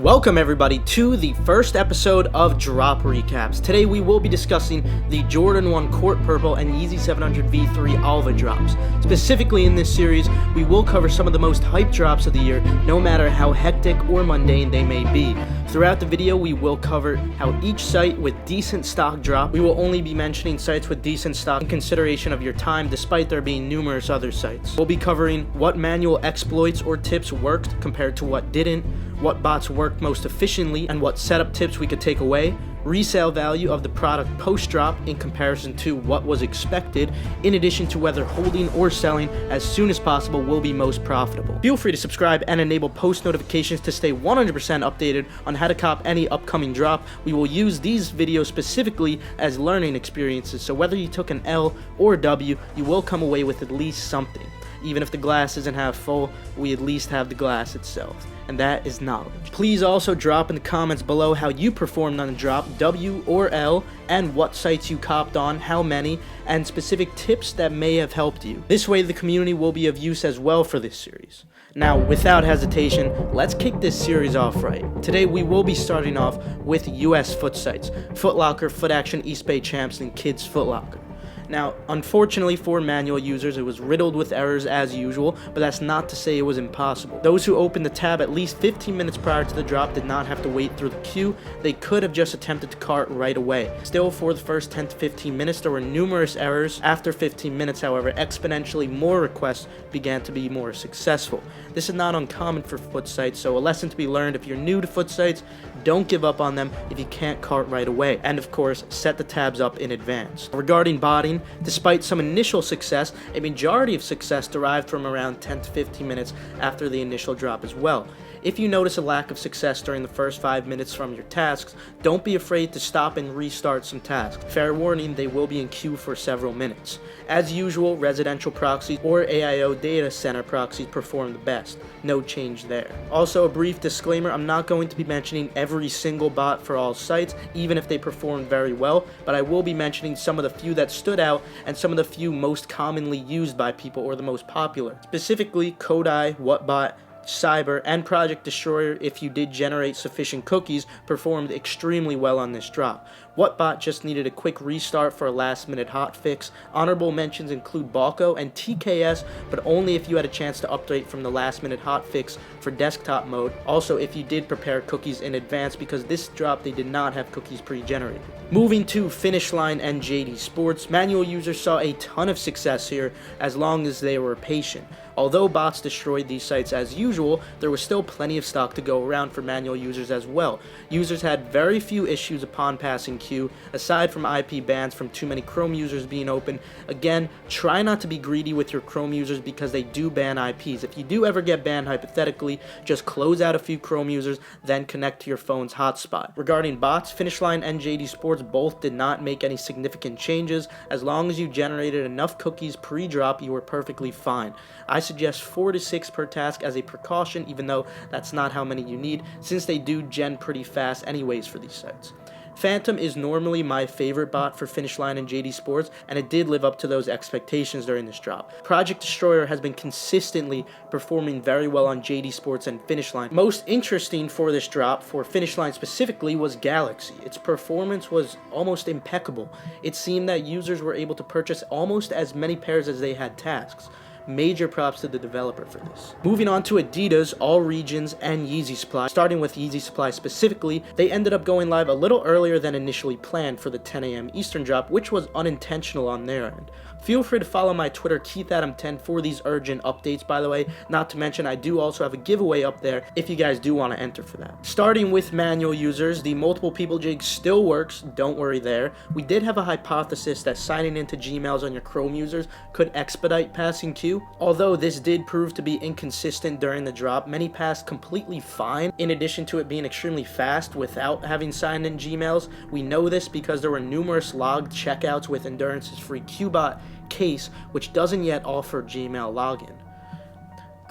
Welcome everybody to the first episode of Drop Recaps. Today we will be discussing the Jordan 1 Court Purple and Yeezy 700 V3 Alvah drops. Specifically in this series, we will cover some of the most hyped drops of the year, no matter how hectic or mundane they may be. Throughout the video, we will cover how each site with decent stock drop. We will only be mentioning sites with decent stock in consideration of your time, despite there being numerous other sites. We'll be covering what manual exploits or tips worked compared to what didn't, what bots worked most efficiently, and what setup tips we could take away, resale value of the product post-drop in comparison to what was expected, in addition to whether holding or selling as soon as possible will be most profitable. Feel free to subscribe and enable post notifications to stay 100% updated on how to cop any upcoming drop. We will use these videos specifically as learning experiences, so whether you took an L or a W, you will come away with at least something. Even if the glass isn't half full, we at least have the glass itself, and that is knowledge. Please also drop in the comments below how you performed on the drop, W or L, and what sites you copped on, how many, and specific tips that may have helped you. This way the community will be of use as well for this series. Now, without hesitation, let's kick this series off right. Today we will be starting off with US foot sites: Foot Locker, Foot Action, East Bay Champs, and Kids Foot Locker. Now, unfortunately for manual users, it was riddled with errors as usual, but that's not to say it was impossible. Those who opened the tab at least 15 minutes prior to the drop did not have to wait through the queue. They could have just attempted to cart right away. Still, for the first 10 to 15 minutes, there were numerous errors. After 15 minutes, however, exponentially more requests began to be more successful. This is not uncommon for foot sites, so a lesson to be learned: if you're new to foot sites, don't give up on them if you can't cart right away. And of course, set the tabs up in advance. Regarding botting, despite some initial success, a majority of success derived from around 10 to 15 minutes after the initial drop as well. If you notice a lack of success during the first 5 minutes from your tasks, don't be afraid to stop and restart some tasks. Fair warning, they will be in queue for several minutes. As usual, residential proxies or AIO data center proxies perform the best. No change there. Also, a brief disclaimer: I'm not going to be mentioning every single bot for all sites, even if they performed very well, but I will be mentioning some of the few that stood out and some of the few most commonly used by people or the most popular. Specifically, Kodai, Whatbot, Cyber, and Project Destroyer, if you did generate sufficient cookies, performed extremely well on this drop. Whatbot just needed a quick restart for a last-minute hotfix. Honorable mentions include Balco and TKS, but only if you had a chance to update from the last-minute hotfix for desktop mode. Also, if you did prepare cookies in advance, because this drop they did not have cookies pre-generated. Moving to Finish Line and JD Sports, manual users saw a ton of success here as long as they were patient. Although bots destroyed these sites as usual, there was still plenty of stock to go around for manual users as well. Users had very few issues upon passing queue, aside from IP bans from too many Chrome users being open. Again, try not to be greedy with your Chrome users because they do ban IPs. If you do ever get banned hypothetically, just close out a few Chrome users, then connect to your phone's hotspot. Regarding bots, Finish Line and JD Sports both did not make any significant changes. As long as you generated enough cookies pre-drop, you were perfectly fine. I suggest 4 to 6 per task as a precaution, even though that's not how many you need, since they do gen pretty fast anyways for these sites. Phantom is normally my favorite bot for Finish Line and JD Sports, and it did live up to those expectations during this drop. Project Destroyer has been consistently performing very well on JD Sports and Finish Line. Most interesting for this drop, for Finish Line specifically, was Galaxy. Its performance was almost impeccable. It seemed that users were able to purchase almost as many pairs as they had tasks. Major props to the developer for this. Moving on to Adidas, All Regions, and Yeezy Supply. Starting with Yeezy Supply specifically, they ended up going live a little earlier than initially planned for the 10 a.m. Eastern drop, which was unintentional on their end. Feel free to follow my Twitter, KeithAdam10, for these urgent updates, by the way. Not to mention, I do also have a giveaway up there if you guys do want to enter for that. Starting with manual users, the multiple people jig still works, don't worry there. We did have a hypothesis that signing into Gmails on your Chrome users could expedite passing queue. Although this did prove to be inconsistent during the drop, many passed completely fine. In addition to it being extremely fast without having signed in Gmails, we know this because there were numerous logged checkouts with Endurance's free QBot case, which doesn't yet offer Gmail login.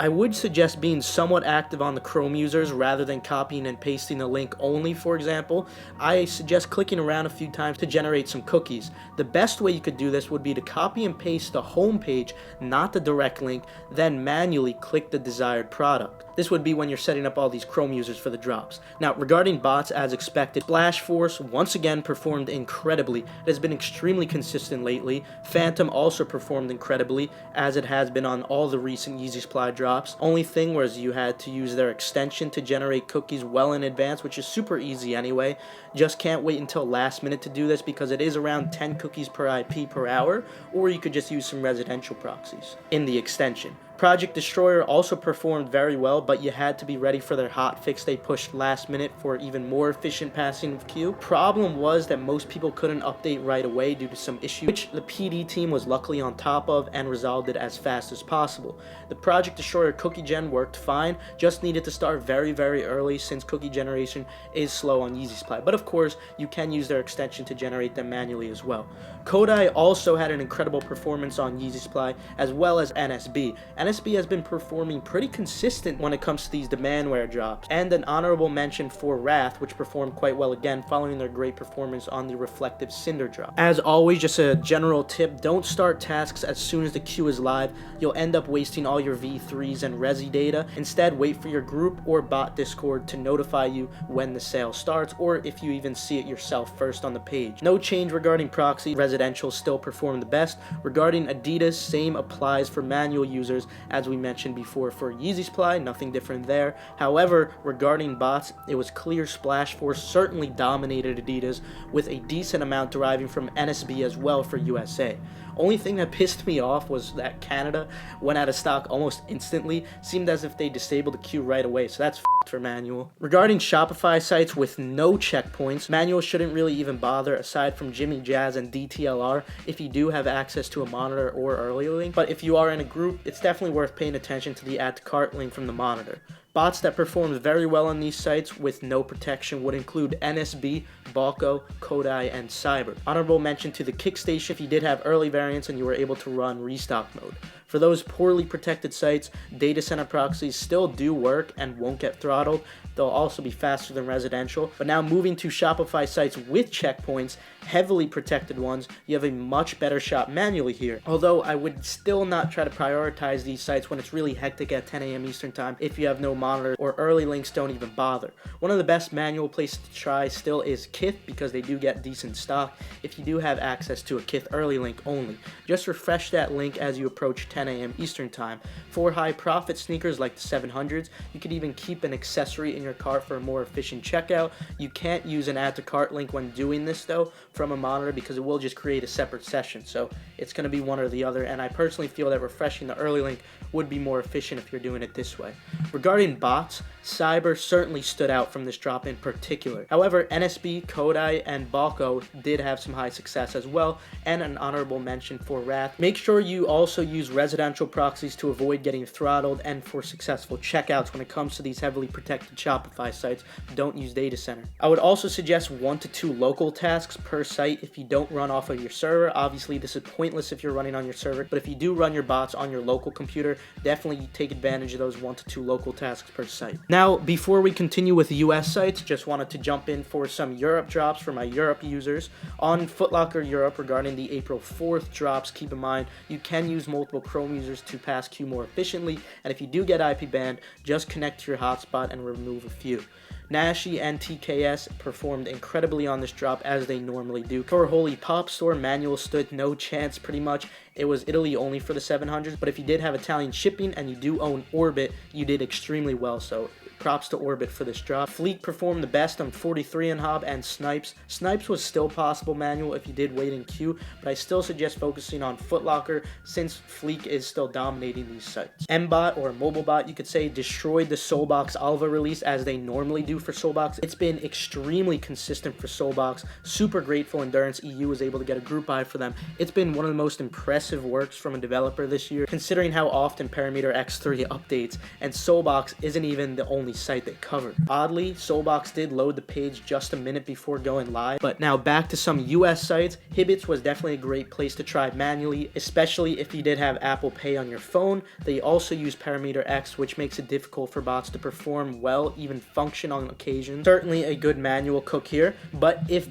I would suggest being somewhat active on the Chrome users rather than copying and pasting the link only, for example. I suggest clicking around a few times to generate some cookies. The best way you could do this would be to copy and paste the home page, not the direct link, then manually click the desired product. This would be when you're setting up all these Chrome users for the drops. Now, regarding bots, as expected, Splash Force once again performed incredibly. It has been extremely consistent lately. Phantom also performed incredibly, as it has been on all the recent Yeezy Supply drops. Only thing was you had to use their extension to generate cookies well in advance, which is super easy anyway. Just can't wait until last minute to do this because it is around 10 cookies per IP per hour, or you could just use some residential proxies in the extension. Project Destroyer also performed very well, but you had to be ready for their hotfix they pushed last minute for even more efficient passing of Q. Problem was that most people couldn't update right away due to some issue, which the PD team was luckily on top of and resolved it as fast as possible. The Project Destroyer cookie gen worked fine, just needed to start very early since cookie generation is slow on Yeezy Supply, but of course you can use their extension to generate them manually as well. Kodai also had an incredible performance on Yeezy Supply as well as NSB. NSB has been performing pretty consistent when it comes to these demandware drops, and an honorable mention for Wrath, which performed quite well again following their great performance on the Reflective Cinder drop. As always, just a general tip, don't start tasks as soon as the queue is live. You'll end up wasting all your V3s and Resi data. Instead, wait for your group or bot Discord to notify you when the sale starts, or if you even see it yourself first on the page. No change regarding proxy, residential still perform the best. Regarding Adidas, same applies for manual users as we mentioned before for Yeezy Supply, nothing different there. However, regarding bots, it was clear Splash Force certainly dominated Adidas, with a decent amount deriving from NSB as well for USA. Only thing that pissed me off was that Canada went out of stock almost instantly. Seemed as if they disabled the queue right away, so that's for manual. Regarding Shopify sites with no checkpoints, manual shouldn't really even bother aside from Jimmy Jazz and DTLR if you do have access to a monitor or early link, but if you are in a group, it's definitely worth paying attention to the add to cart link from the monitor. Bots that performed very well on these sites with no protection would include NSB, Balco, Kodai, and Cyber. Honorable mention to the Kickstation if you did have early variants and you were able to run restock mode. For those poorly protected sites, data center proxies still do work and won't get throttled. They'll also be faster than residential. But now moving to Shopify sites with checkpoints, heavily protected ones, you have a much better shot manually here. Although I would still not try to prioritize these sites when it's really hectic at 10 a.m. Eastern time if you have no monitor or early links don't even bother. One of the best manual places to try still is Kith because they do get decent stock if you do have access to a Kith early link only. Just refresh that link as you approach 10 a.m. Eastern time. For high profit sneakers like the 700s, you could even keep an accessory in your cart for a more efficient checkout. You can't use an add to cart link when doing this though from a monitor because it will just create a separate session, so it's going to be one or the other, and I personally feel that refreshing the early link would be more efficient if you're doing it this way. Regarding bots, Cyber certainly stood out from this drop in particular. However, NSB, Kodai, and Balco did have some high success as well, and an honorable mention for Wrath. Make sure you also use residential proxies to avoid getting throttled and for successful checkouts when it comes to these heavily protected Shopify sites. Don't use data center. I would also suggest 1 to 2 local tasks per site if you don't run off of your server. Obviously, this is pointless if you're running on your server, but if you do run your bots on your local computer, definitely take advantage of those 1 to 2 local tasks per site. Now, before we continue with US sites, just wanted to jump in for some Europe drops for my Europe users. On Foot Locker Europe, regarding the April 4th drops, keep in mind you can use multiple Chrome users to pass queue more efficiently, and if you do get IP banned, just connect to your hotspot and remove a few. Nashi and TKS performed incredibly on this drop as they normally do. For Holy Pop Store, manual stood no chance pretty much. It was Italy only for the 700s, but if you did have Italian shipping and you do own Orbit, you did extremely well, so props to Orbit for this drop. Fleek performed the best on 43 and Hob and Snipes. Snipes was still possible manual if you did wait in queue, but I still suggest focusing on Foot Locker since Fleek is still dominating these sites. Mbot, or MobileBot you could say, destroyed the Soulbox Alva release as they normally do for Soulbox. It's been extremely consistent for Soulbox. Super grateful Endurance EU was able to get a group buy for them. It's been one of the most impressive works from a developer this year, considering how often Parameter X3 updates, and Soulbox isn't even the only only site they covered. Oddly, Soulbox did load the page just a minute before going live, but now back to some US sites. Hibbits was definitely a great place to try manually, especially if you did have Apple Pay on your phone. They also use Parameter X, which makes it difficult for bots to perform well, even function on occasion. Certainly a good manual cook here, but if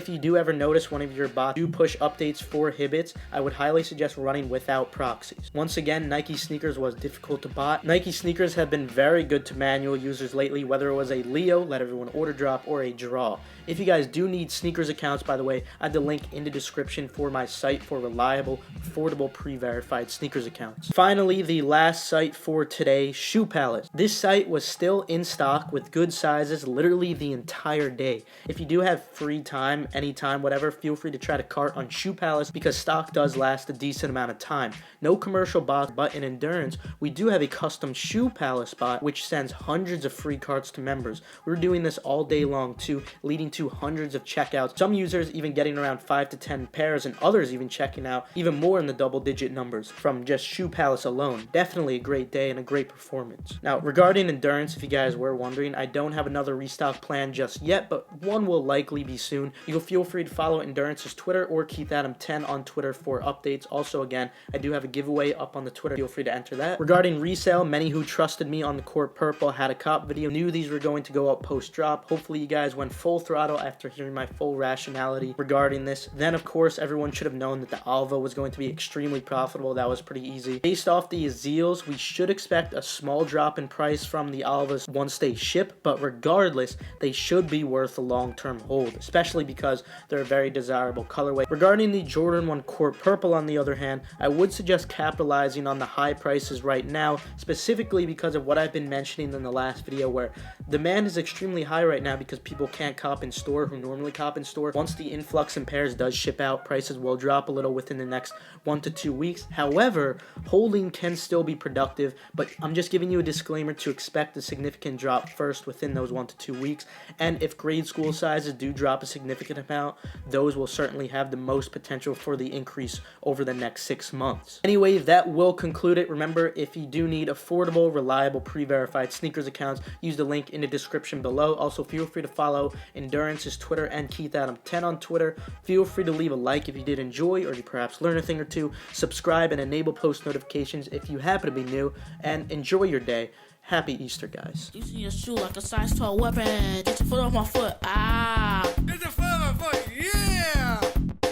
you do ever notice one of your bots do push updates for Hibbits, I would highly suggest running without proxies. Once again, Nike sneakers was difficult to bot. Nike sneakers have been very good to manual users lately, whether it was a Leo, let everyone order drop, or a draw. If you guys do need sneakers accounts, by the way, I have the link in the description for my site for reliable, affordable, pre-verified sneakers accounts. Finally, the last site for today, Shoe Palace. This site was still in stock with good sizes literally the entire day. If you do have free time, anytime, whatever, feel free to try to cart on Shoe Palace because stock does last a decent amount of time. No commercial bots, but in Endurance, we do have a custom Shoe Palace bot which sends hundreds of free carts to members. We're doing this all day long too, leading to hundreds of checkouts. Some users even getting around 5 to 10 pairs, and others even checking out even more in the double-digit numbers from just Shoe Palace alone. Definitely a great day and a great performance. Now, regarding Endurance, if you guys were wondering, I don't have another restock plan just yet, but one will likely be soon. You can feel free to follow Endurance's Twitter or KeithAdam10 on Twitter for updates. Also, again, I do have a giveaway up on the Twitter. Feel free to enter that. Regarding resale, many who trusted me on the Court Purple had a cop video knew these were going to go up post-drop. Hopefully, you guys went full throttle after hearing my full rationality regarding this. Then, of course, everyone should have known that the Alva was going to be extremely profitable. That was pretty easy. Based off the Azeals, we should expect a small drop in price from the Alvas once they ship, but regardless, they should be worth a long-term hold, especially because they're a very desirable colorway. Regarding the Jordan 1 Court Purple, on the other hand, I would suggest capitalizing on the high prices right now, specifically because of what I've been mentioning in the last video, where demand is extremely high right now because people can't cop in store who normally cop in store. Once the influx in pairs does ship out, prices will drop a little within the next 1 to 2 weeks. However, holding can still be productive, but I'm just giving you a disclaimer to expect a significant drop first within those 1 to 2 weeks. And if grade school sizes do drop a significant amount, those will certainly have the most potential for the increase over the next 6 months. Anyway, that will conclude it. Remember, if you do need affordable, reliable, pre-verified sneakers accounts, use the link in the description below. Also, feel free to follow Endurance's Twitter and KeithAdam10 on Twitter. Feel free to leave a like if you did enjoy or you perhaps learn a thing or two. Subscribe and enable post notifications if you happen to be new, and enjoy your day. Happy Easter, guys. You see your shoe like a size 12 weapon. Get your foot off my foot. Ah. Get your foot off my foot. Yeah.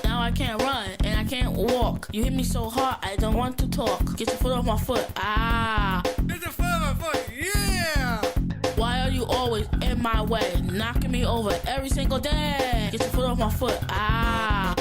Now I can't run and I can't walk. You hit me so hard I don't want to talk. Get your foot off my foot. Ah. Get your foot off my foot. Yeah. Why are you always in my way? Knocking me over every single day. Get your foot off my foot. Ah.